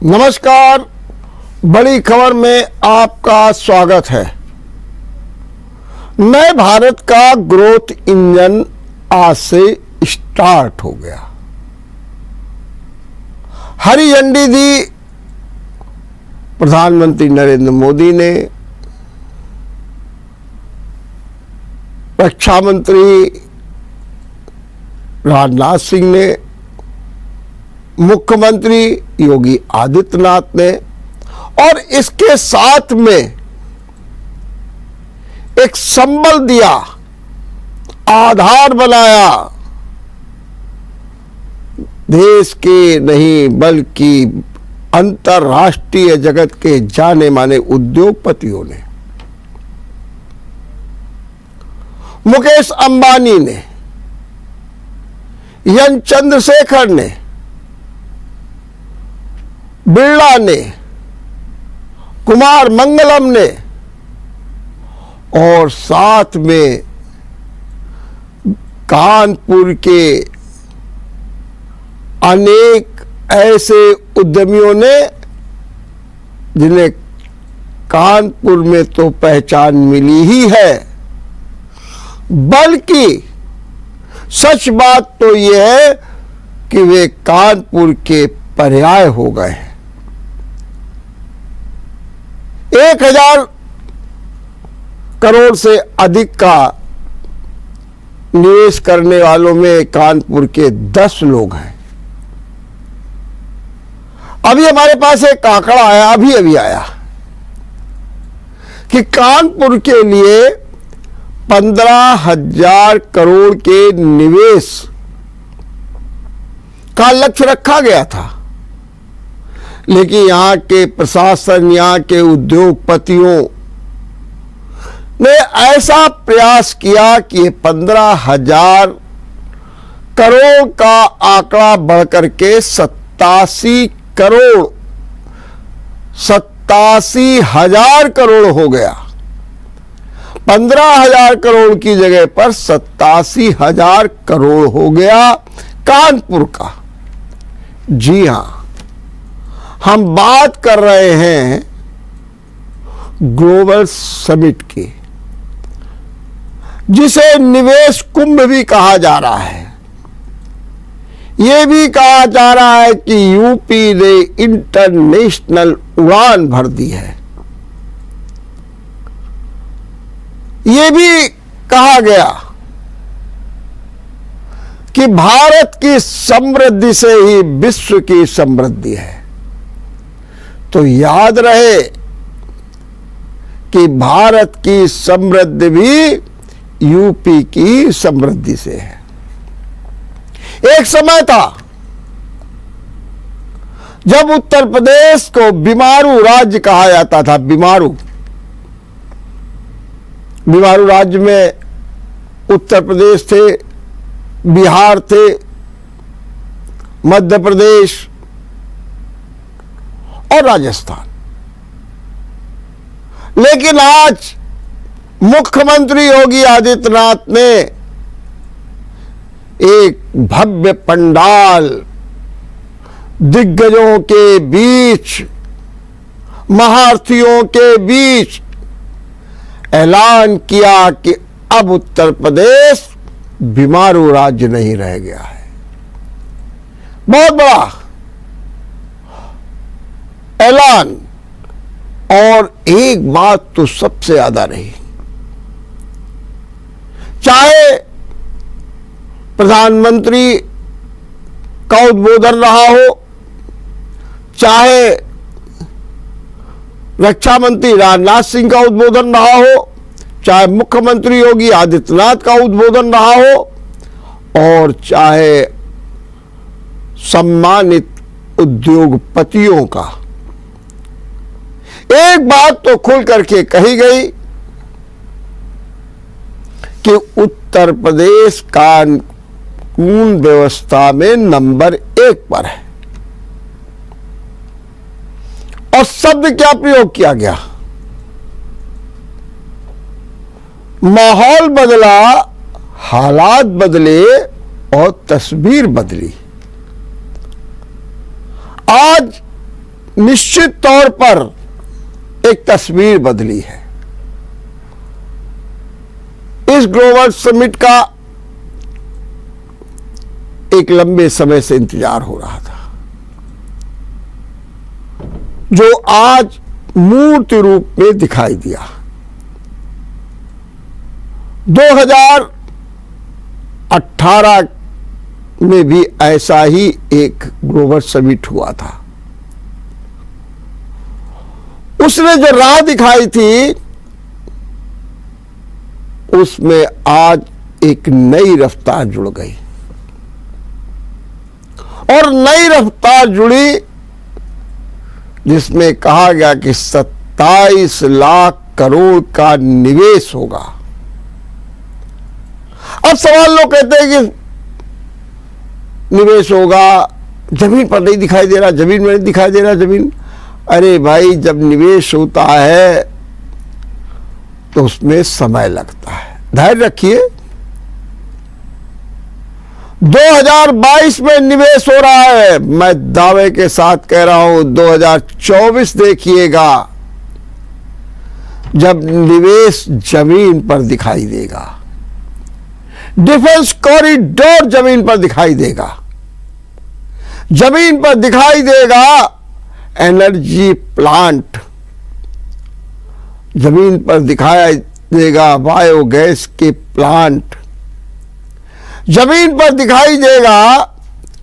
नमस्कार, बड़ी खबर में आपका स्वागत है। नए भारत का ग्रोथ इंजन आज से स्टार्ट हो गया। हरी झंडी दी प्रधानमंत्री नरेंद्र मोदी ने, रक्षा मंत्री राजनाथ सिंह ने, मुख्यमंत्री योगी आदित्यनाथ ने, और इसके साथ में एक संबल दिया, आधार बनाया देश के नहीं बल्कि अंतर्राष्ट्रीय जगत के जाने माने उद्योगपतियों ने। मुकेश अंबानी ने, एन चंद्रशेखर ने, बिरला ने, कुमार मंगलम ने, और साथ में कानपुर के अनेक ऐसे उद्यमियों ने जिन्हें कानपुर में तो पहचान मिली ही है, बल्कि सच बात तो यह है कि वे कानपुर के पर्याय हो गए हैं। 1000 करोड़ से अधिक का निवेश करने वालों में कानपुर के 10 लोग हैं। अभी हमारे पास एक आंकड़ा आया, अभी आया, कि कानपुर के लिए 15,000 करोड़ के निवेश का लक्ष्य रखा गया था, लेकिन यहां के प्रशासन, यहां के उद्योगपतियों ने ऐसा प्रयास किया कि 15,000 करोड़ का आंकड़ा बढ़कर के 87,000 करोड़ हो गया। 15,000 करोड़ की जगह पर 87,000 करोड़ हो गया कानपुर का। जी हां, हम बात कर रहे हैं ग्लोबल समिट की, जिसे निवेश कुंभ भी कहा जा रहा है। यह भी कहा जा रहा है कि यूपी ने इंटरनेशनल उड़ान भर दी है। यह भी कहा गया कि भारत की समृद्धि से ही विश्व की समृद्धि है। तो याद रहे कि भारत की समृद्धि भी यूपी की समृद्धि से है। एक समय था जब उत्तर प्रदेश को बीमारू राज्य कहा जाता था। बीमारू राज्य में उत्तर प्रदेश थे, बिहार थे, मध्य प्रदेश और राजस्थान। लेकिन आज मुख्यमंत्री योगी आदित्यनाथ ने एक भव्य पंडाल दिग्गजों के बीच, महारथियों के बीच ऐलान किया कि अब उत्तर प्रदेश बीमारू राज्य नहीं रह गया है। बहुत बड़ा ऐलान। और एक बात तो सबसे ज्यादा रही, चाहे प्रधानमंत्री का उद्बोधन रहा हो, चाहे रक्षा मंत्री राजनाथ सिंह का उद्बोधन रहा हो, चाहे मुख्यमंत्री योगी आदित्यनाथ का उद्बोधन रहा हो, और चाहे सम्मानित उद्योगपतियों का, एक बात तो खुल करके कही गई कि उत्तर प्रदेश कानून व्यवस्था में नंबर 1 पर है। और शब्द क्या प्रयोग किया गया? माहौल बदला, हालात बदले और तस्वीर बदली। आज निश्चित तौर पर एक तस्वीर बदली है। इस ग्लोबल समिट का एक लंबे समय से इंतजार हो रहा था, जो आज मूर्त रूप में दिखाई दिया। 2018 में भी ऐसा ही एक ग्लोबल समिट हुआ था। उसने जो राह दिखाई थी, उसमें आज एक नई रफ्तार जुड़ गई, और नई रफ्तार जुड़ी जिसमें कहा गया कि 27 लाख करोड़ का निवेश होगा। अब सवाल लोग कहते हैं कि निवेश होगा, जमीन पर नहीं दिखाई दे रहा, जमीन में नहीं दिखाई दे रहा, जमीन। अरे भाई, जब निवेश होता है तो उसमें समय लगता है, धैर्य रखिए। 2022 में निवेश हो रहा है। मैं दावे के साथ कह रहा हूं 2024 देखिएगा, जब निवेश जमीन पर दिखाई देगा। डिफेंस कॉरिडोर जमीन पर दिखाई देगा, जमीन पर दिखाई देगा। एनर्जी प्लांट जमीन पर दिखाई देगा, बायोगैस के प्लांट जमीन पर दिखाई देगा,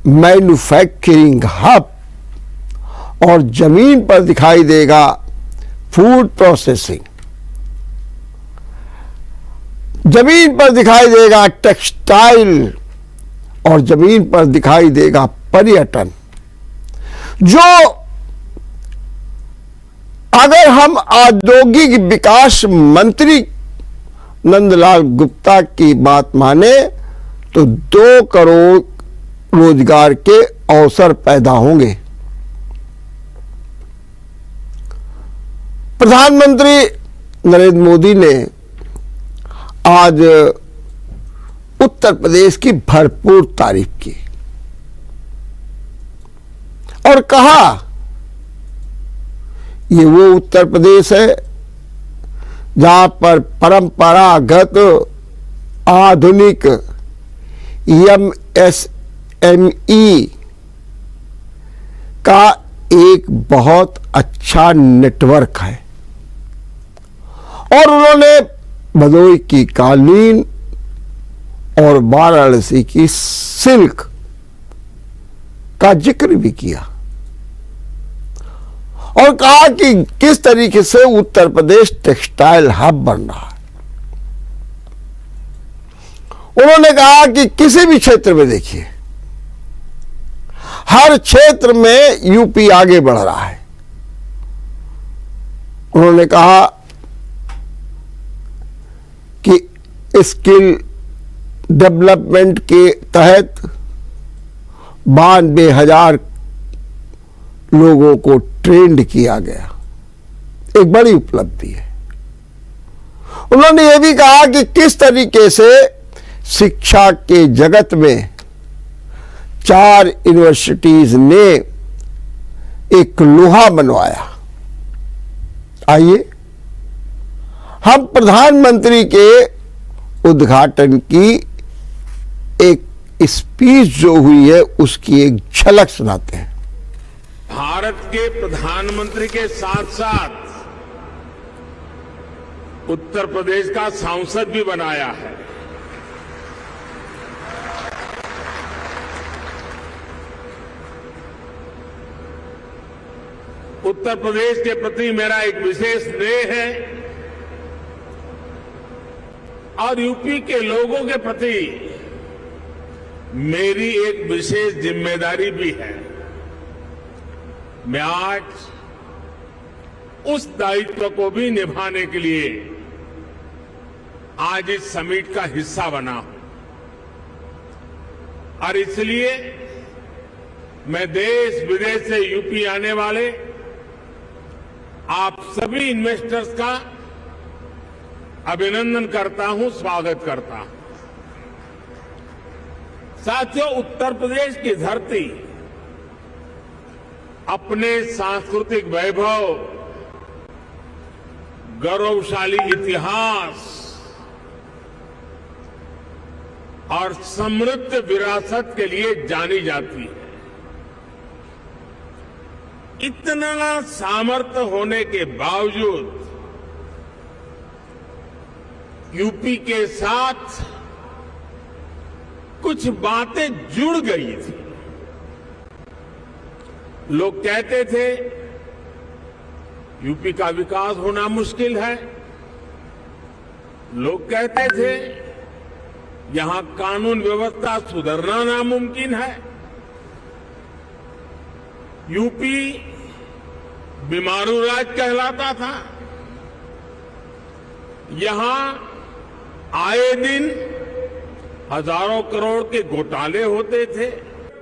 मैन्युफैक्चरिंग हब, और जमीन पर दिखाई देगा फूड प्रोसेसिंग, जमीन पर दिखाई देगा टेक्सटाइल, और जमीन पर दिखाई देगा पर्यटन। जो अगर हम औद्योगिक विकास मंत्री नंदलाल गुप्ता की बात माने तो 2 करोड़ रोजगार के अवसर पैदा होंगे। प्रधानमंत्री नरेंद्र मोदी ने आज उत्तर प्रदेश की भरपूर तारीफ की और कहा, ये वो उत्तर प्रदेश है जहां पर परंपरागत आधुनिक एमएसएमई का एक बहुत अच्छा नेटवर्क है। और उन्होंने भदोई की कालीन और वाराणसी की सिल्क का जिक्र भी किया और कहा कि किस तरीके से उत्तर प्रदेश टेक्सटाइल हब बन रहा है। उन्होंने कहा कि किसी भी क्षेत्र में देखिए, हर क्षेत्र में यूपी आगे बढ़ रहा है। उन्होंने कहा कि स्किल डेवलपमेंट के तहत 92,000 लोगों को ट्रेंड किया गया, एक बड़ी उपलब्धि है। उन्होंने यह भी कहा कि किस तरीके से शिक्षा के जगत में 4 यूनिवर्सिटीज ने एक लोहा बनवाया। आइए हम प्रधानमंत्री के उद्घाटन की एक स्पीच जो हुई है उसकी एक झलक सुनाते हैं। भारत के प्रधानमंत्री के साथ साथ उत्तर प्रदेश का सांसद भी बनाया है। उत्तर प्रदेश के प्रति मेरा एक विशेष स्नेह है और यूपी के लोगों के प्रति मेरी एक विशेष जिम्मेदारी भी है। मैं आज उस दायित्व को भी निभाने के लिए आज इस समिट का हिस्सा बना हूं और इसलिए मैं देश विदेश से यूपी आने वाले आप सभी इन्वेस्टर्स का अभिनंदन करता हूं, स्वागत करता हूं। साथियों, उत्तर प्रदेश की धरती अपने सांस्कृतिक वैभव, गौरवशाली इतिहास और समृद्ध विरासत के लिए जानी जाती है। इतना सामर्थ्य होने के बावजूद यूपी के साथ कुछ बातें जुड़ गई थी। लोग कहते थे यूपी का विकास होना मुश्किल है। लोग कहते थे यहां कानून व्यवस्था सुधरना नामुमकिन है। यूपी बीमारू राज्य कहलाता था। यहां आए दिन हजारों करोड़ के घोटाले होते थे।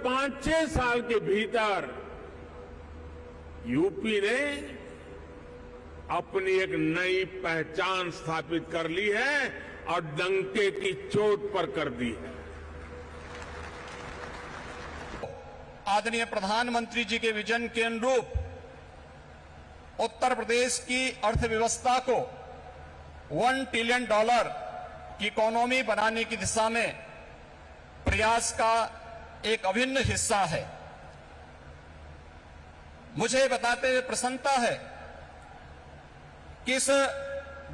5-6 साल के भीतर यूपी ने अपनी एक नई पहचान स्थापित कर ली है और डंके की चोट पर कर दी है। आदरणीय प्रधानमंत्री जी के विजन के अनुरूप उत्तर प्रदेश की अर्थव्यवस्था को $1 ट्रिलियन की इकोनॉमी बनाने की दिशा में प्रयास का एक अभिन्न हिस्सा है। मुझे बताते हुए प्रसन्नता है कि इस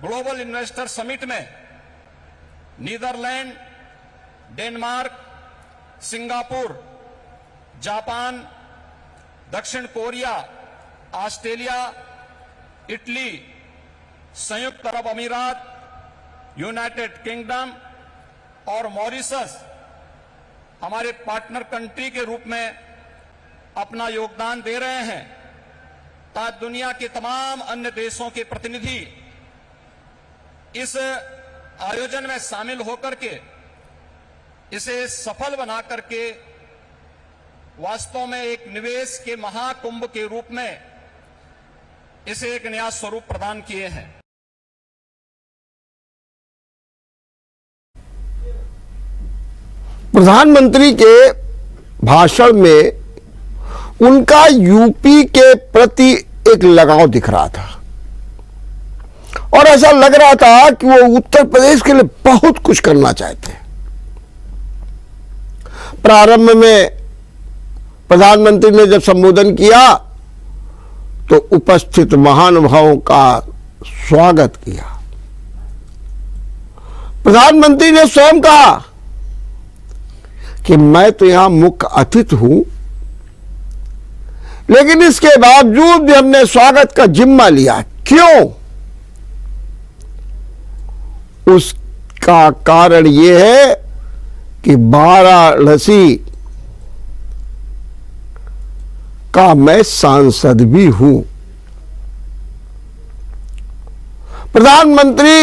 ग्लोबल इन्वेस्टर समिट में नीदरलैंड, डेनमार्क, सिंगापुर, जापान, दक्षिण कोरिया, ऑस्ट्रेलिया, इटली, संयुक्त अरब अमीरात, यूनाइटेड किंगडम और मॉरिशस हमारे पार्टनर कंट्री के रूप में अपना योगदान दे रहे हैं, ताकि दुनिया के तमाम अन्य देशों के प्रतिनिधि इस आयोजन में शामिल होकर के इसे सफल बना करके वास्तव में एक निवेश के महाकुंभ के रूप में इसे एक नया स्वरूप प्रदान किए हैं। प्रधानमंत्री के भाषण में उनका यूपी के प्रति एक लगाव दिख रहा था और ऐसा लग रहा था कि वो उत्तर प्रदेश के लिए बहुत कुछ करना चाहते हैं। प्रारंभ में प्रधानमंत्री ने जब संबोधन किया तो उपस्थित महानुभावों का स्वागत किया। प्रधानमंत्री ने स्वयं कहा कि मैं तो यहां मुख्य अतिथि हूं, लेकिन इसके बावजूद भी हमने स्वागत का जिम्मा लिया। क्यों? उसका कारण यह है कि वाराणसी का मैं सांसद भी हूं। प्रधानमंत्री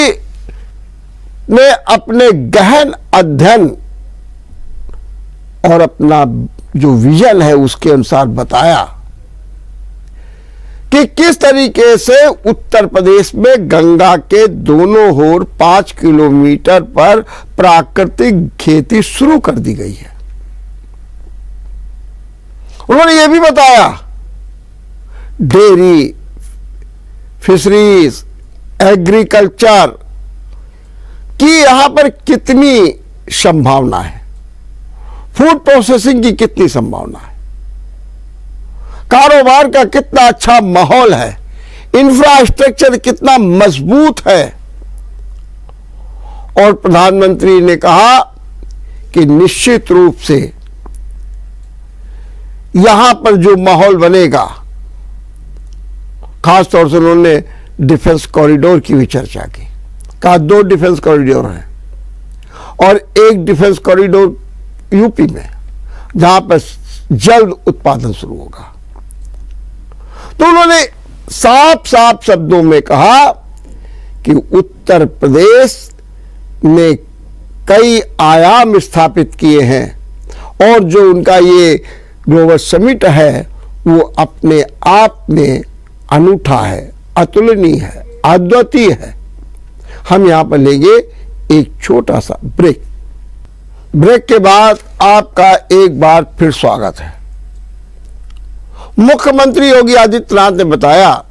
ने अपने गहन अध्ययन और अपना जो विजन है उसके अनुसार बताया कि किस तरीके से उत्तर प्रदेश में गंगा के दोनों ओर 5 किलोमीटर पर प्राकृतिक खेती शुरू कर दी गई है। उन्होंने यह भी बताया डेयरी, फिशरीज, एग्रीकल्चर की यहां पर कितनी संभावना है, फूड प्रोसेसिंग की कितनी संभावना है, कारोबार का कितना अच्छा माहौल है, इंफ्रास्ट्रक्चर कितना मजबूत है। और प्रधानमंत्री ने कहा कि निश्चित रूप से यहां पर जो माहौल बनेगा, खासतौर से उन्होंने डिफेंस कॉरिडोर की भी चर्चा की। कहा 2 डिफेंस कॉरिडोर हैं और एक डिफेंस कॉरिडोर यूपी में, जहां पर जल्द उत्पादन शुरू होगा। तो उन्होंने साफ साफ शब्दों में कहा कि उत्तर प्रदेश ने कई आयाम स्थापित किए हैं और जो उनका ये ग्लोबल समिट है वो अपने आप में अनूठा है, अतुलनीय है, अद्वितीय है। हम यहां पर लेंगे एक छोटा सा ब्रेक। ब्रेक के बाद आपका एक बार फिर स्वागत है। मुख्यमंत्री योगी आदित्यनाथ ने बताया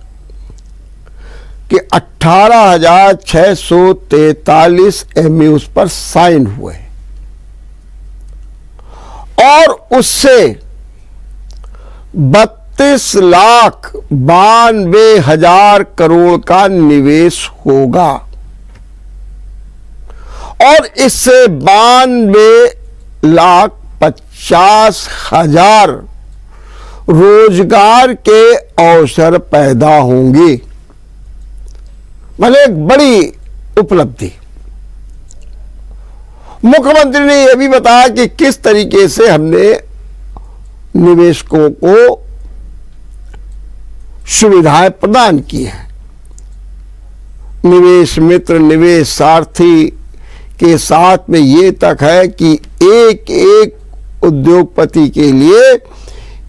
कि 18,643 MOUs पर साइन हुए और उससे 32,92,000 करोड़ का निवेश होगा और इससे 92,50,000 रोजगार के अवसर पैदा होंगे। मतलब एक बड़ी उपलब्धि। मुख्यमंत्री ने यह भी बताया कि किस तरीके से हमने निवेशकों को सुविधाएं प्रदान की हैं। निवेश मित्र, निवेश सारथी के साथ में ये तक है कि एक एक उद्योगपति के लिए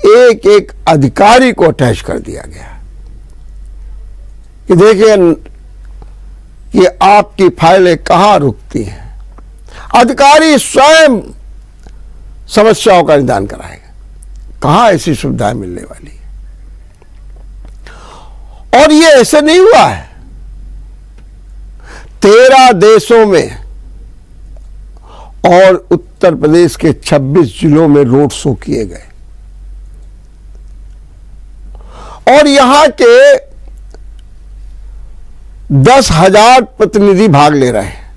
एक एक अधिकारी को अटैच कर दिया गया कि देखिए कि आपकी फाइलें कहां रुकती हैं। अधिकारी स्वयं समस्याओं का निदान कराएगा। कहां ऐसी सुविधाएं मिलने वाली है। और ये ऐसे नहीं हुआ है। 13 देशों में और उत्तर प्रदेश के 26 जिलों में रोड शो किए गए और यहां के 10,000 प्रतिनिधि भाग ले रहे हैं।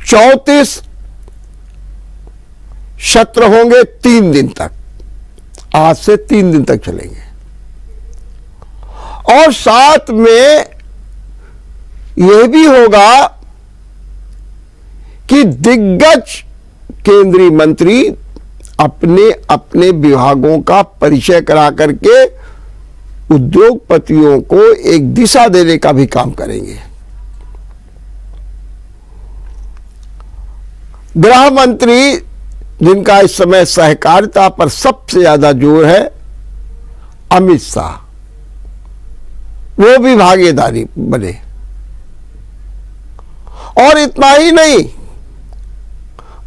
34 सत्र होंगे 3 दिन तक। आज से 3 दिन तक चलेंगे और साथ में यह भी होगा कि दिग्गज केंद्रीय मंत्री अपने अपने विभागों का परिचय करा करके उद्योगपतियों को एक दिशा देने का भी काम करेंगे। गृह मंत्री, जिनका इस समय सहकारिता पर सबसे ज्यादा जोर है, अमित शाह, वो भी भागीदारी बने। और इतना ही नहीं,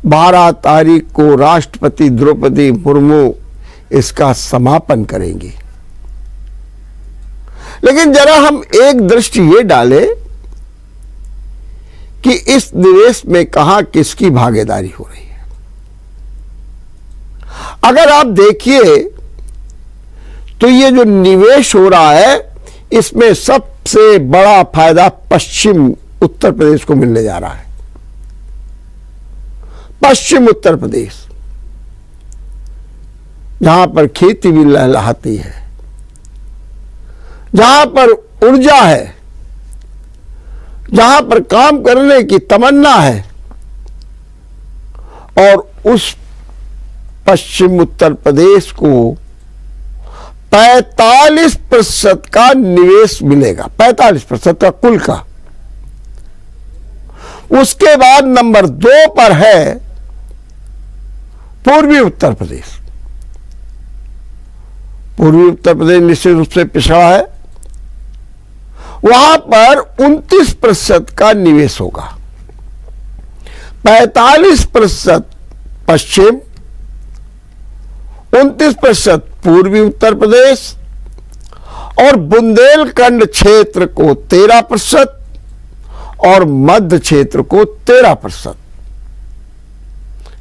12 तारीख को राष्ट्रपति द्रौपदी मुर्मू इसका समापन करेंगी। लेकिन जरा हम एक दृष्टि ये डालें कि इस निवेश में कहां किसकी भागीदारी हो रही है। अगर आप देखिए तो ये जो निवेश हो रहा है, इसमें सबसे बड़ा फायदा पश्चिम उत्तर प्रदेश को मिलने जा रहा है। पश्चिम उत्तर प्रदेश, जहां पर खेती भी लहलहाती है, जहां पर ऊर्जा है, जहां पर काम करने की तमन्ना है, और उस पश्चिम उत्तर प्रदेश को 45% का निवेश मिलेगा। 45% का कुल का। उसके बाद नंबर 2 पर है पूर्वी उत्तर प्रदेश। पूर्वी उत्तर प्रदेश निश्चित रूप से पिछड़ा है। वहां पर 29% का निवेश होगा। 45% पश्चिम, 29% पूर्वी उत्तर प्रदेश और बुंदेलखंड क्षेत्र को 13% और मध्य क्षेत्र को 13%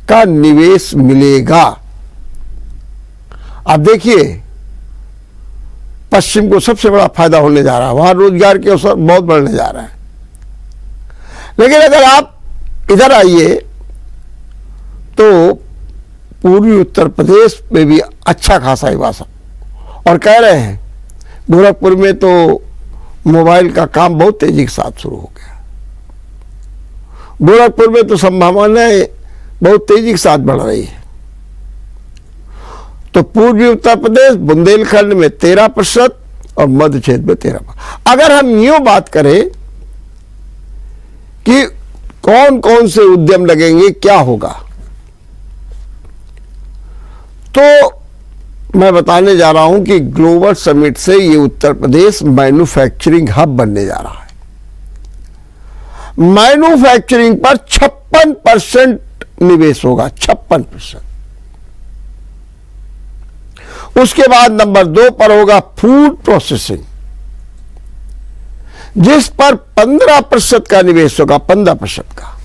का निवेश मिलेगा। अब देखिए, पश्चिम को सबसे बड़ा फायदा होने जा रहा है, वहां रोजगार के अवसर बहुत बढ़ने जा रहा है। लेकिन अगर आप इधर आइए तो पूर्वी उत्तर प्रदेश में भी अच्छा खासा निवास, और कह रहे हैं गोरखपुर में तो मोबाइल का काम बहुत तेजी के साथ शुरू हो गया। गोरखपुर में तो संभावनाएं बहुत तेजी के साथ बढ़ रही है। तो पूर्वी उत्तर प्रदेश, बुंदेलखंड में 13% और मध्य क्षेत्र में 13%। अगर हम यूं बात करें कि कौन कौन से उद्यम लगेंगे, क्या होगा, तो मैं बताने जा रहा हूं कि ग्लोबल समिट से ये उत्तर प्रदेश मैन्युफैक्चरिंग हब बनने जा रहा है। मैन्युफैक्चरिंग पर 56% निवेश होगा। 56%। उसके बाद नंबर 2 पर होगा फूड प्रोसेसिंग, जिस पर 15% का निवेश होगा, 15% का।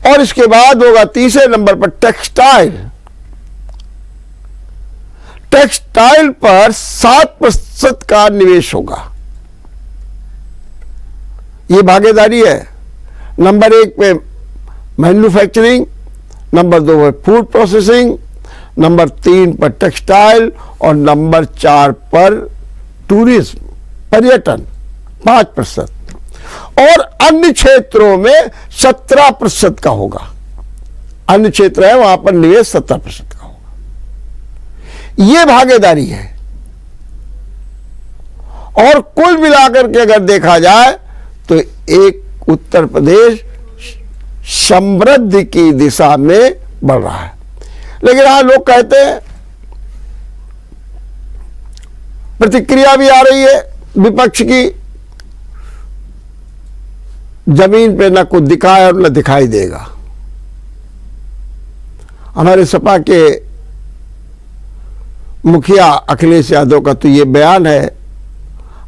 और इसके बाद होगा तीसरे नंबर पर टेक्सटाइल। टेक्सटाइल पर 7% का निवेश होगा। ये भागीदारी है। नंबर 1 पे मैन्युफैक्चरिंग, नंबर 2 पर फूड प्रोसेसिंग, नंबर 3 पर टेक्सटाइल और नंबर 4 पर टूरिज्म, पर्यटन 5%। और अन्य क्षेत्रों में 17% का होगा। अन्य क्षेत्र है वहां पर निवेश 17% का होगा। यह भागीदारी है। और कुल मिलाकर के अगर देखा जाए तो एक उत्तर प्रदेश समृद्धि की दिशा में बढ़ रहा है। लेकिन यहां लोग कहते हैं, प्रतिक्रिया भी आ रही है विपक्ष की, जमीन पे न कुछ दिखाए और न दिखाई देगा। हमारे सपा के मुखिया अखिलेश यादव का तो ये बयान है,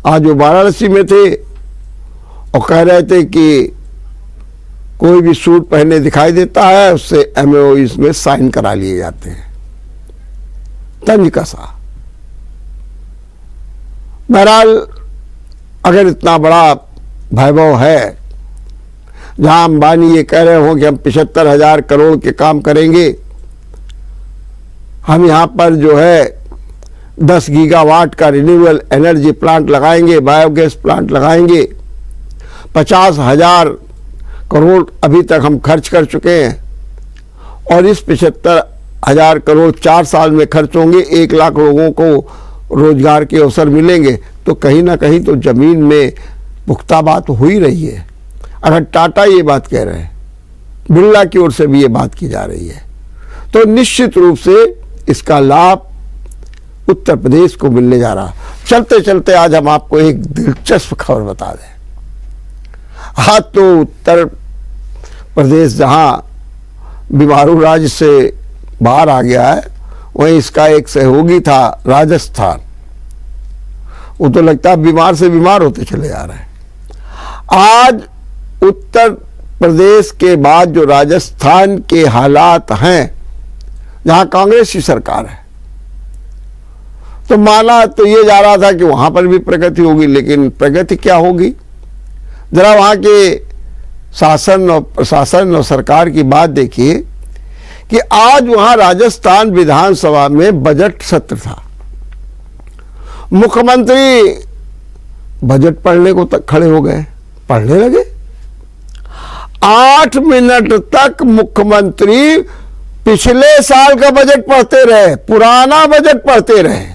आज वो वाराणसी में थे और कह रहे थे कि कोई भी सूट पहने दिखाई देता है उससे MOUs में साइन करा लिए जाते हैं। तंज कसा। बहरहाल अगर इतना बड़ा वैभव है, जहां अंबानी ये कह रहे हो कि हम 75,000 करोड़ के काम करेंगे, हम यहां पर जो है 10 गीगावाट का रिन्यूएबल एनर्जी प्लांट लगाएंगे, बायोगैस प्लांट लगाएंगे, 50,000 करोड़ अभी तक हम खर्च कर चुके हैं और इस 75,000 करोड़ 4 साल में खर्च होंगे, 1 लाख लोगों को रोजगार के अवसर मिलेंगे। तो कहीं ना कहीं तो जमीन में पुख्ता बात हो ही रही है। अगर टाटा ये बात कह रहे हैं, बिरला की ओर से भी ये बात की जा रही है, तो निश्चित रूप से इसका लाभ उत्तर प्रदेश को मिलने जा रहा। चलते चलते आज हम आपको एक दिलचस्प खबर बता दें। आज तो उत्तर प्रदेश जहां बीमारू राज्य से बाहर आ गया है, वहीं इसका एक सहयोगी था राजस्थान, वो तो लगता है बीमार से बीमार होते चले जा रहे हैं। आज उत्तर प्रदेश के बाद जो राजस्थान के हालात हैं, जहां कांग्रेस की सरकार है, तो माना तो ये जा रहा था कि वहां पर भी प्रगति होगी, लेकिन प्रगति क्या होगी? जरा वहां के शासन और प्रशासन और सरकार की बात देखिए कि आज वहां राजस्थान विधानसभा में बजट सत्र था। मुख्यमंत्री बजट पढ़ने को तक खड़े हो गए, पढ़ने लगे। 8 मिनट तक मुख्यमंत्री पिछले साल का बजट पढ़ते रहे, पुराना बजट पढ़ते रहे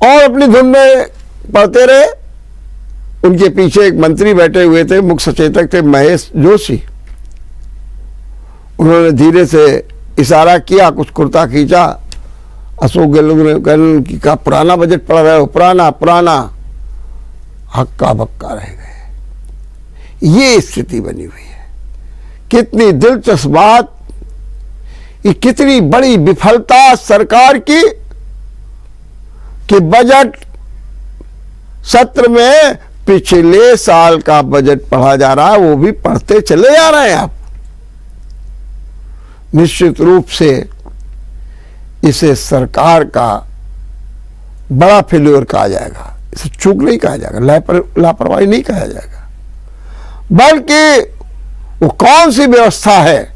और अपनी धुन में पढ़ते रहे। उनके पीछे एक मंत्री बैठे हुए थे, मुख्य सचेतक थे महेश जोशी। उन्होंने धीरे से इशारा किया, कुछ कुर्ता खींचा। अशोक गहलोत ने कहा पुराना बजट पढ़ रहे हो, पुराना पुराना, हक्का बक्का रह गए। ये स्थिति बनी हुई है। कितनी दिलचस्प बात, ये कितनी बड़ी विफलता सरकार की कि बजट सत्र में पिछले साल का बजट पढ़ा जा रहा है, वो भी पढ़ते चले जा रहे हैं आप। निश्चित रूप से इसे सरकार का बड़ा फेल्योर कहा जाएगा, इसे चूक नहीं कहा जाएगा, लापरवाही नहीं कहा जाएगा, बल्कि वो कौन सी व्यवस्था है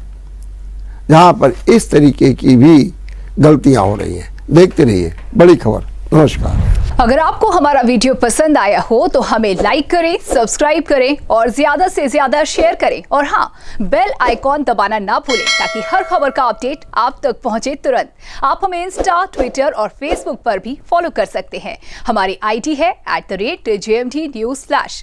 जहां पर इस तरीके की भी गलतियां हो रही हैं। देखते रहिए बड़ी खबर। नमस्कार। अगर आपको हमारा वीडियो पसंद आया हो तो हमें लाइक करें, सब्सक्राइब करें और ज्यादा से ज्यादा शेयर करें और हाँ, बेल आइकॉन दबाना ना भूलें ताकि हर खबर का अपडेट आप तक पहुंचे तुरंत। आप हमें इंस्टा, ट्विटर और फेसबुक पर भी फॉलो कर सकते हैं। हमारी ID है @JMT News Flash।